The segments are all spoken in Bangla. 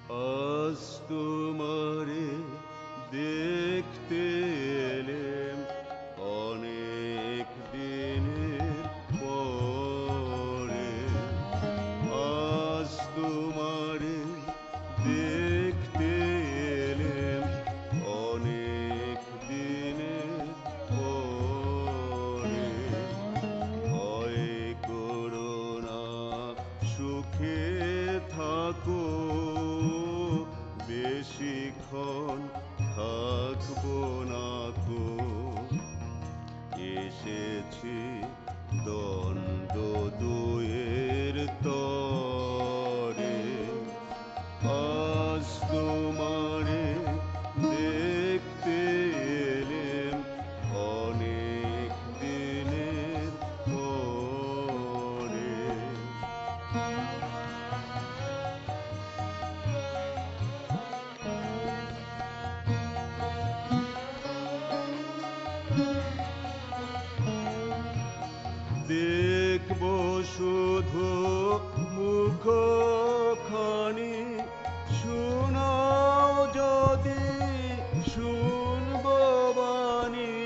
আজ তোমারে দেখতে এলেম অনেক দিনের পরে। আজ তোমারে দেখতে এলেম অনেক দিনের পরে। ভয় করো না, সুখে থাকো, বেশিক্ষণ থাকবো না কো। এসেছি দ্বন্দ্ব দুয়ের তরে। আজ তোমারে দেখতে এলেম অনেক দিনের পরে। দেখবো শুধু মুখখানি, শোনাও যদি শুনবো বাণী।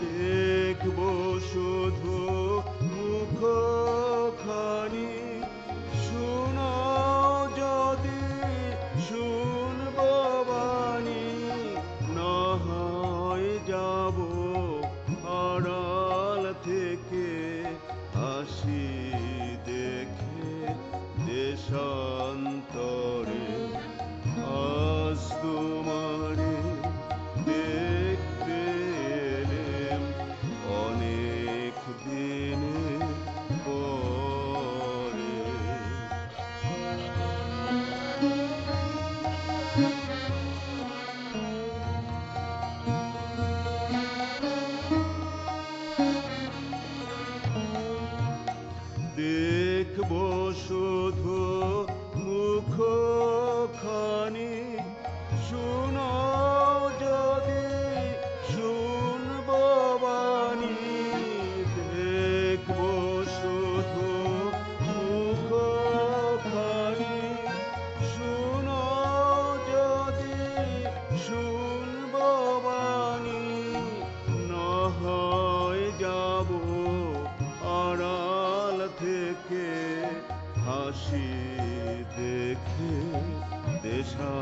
দেখবো শুধু মুখখানি, শোনাও যদি শুনবো বাণী। না হয় যাবো আড়াল থেকে, হাসি দেখে দেশান্তরে। আজ তোমারে দেখতে এলেম অনেক দিনের পরে। দেখবো শুধু মুখখানি, শোনাও যদি শুনবো বাণী। দেখবো শুধু মুখখানি, শোনাও যদি শুনবো বাণী। না হয় যাবো আড়াল থেকে, হাসি দেখে দেশা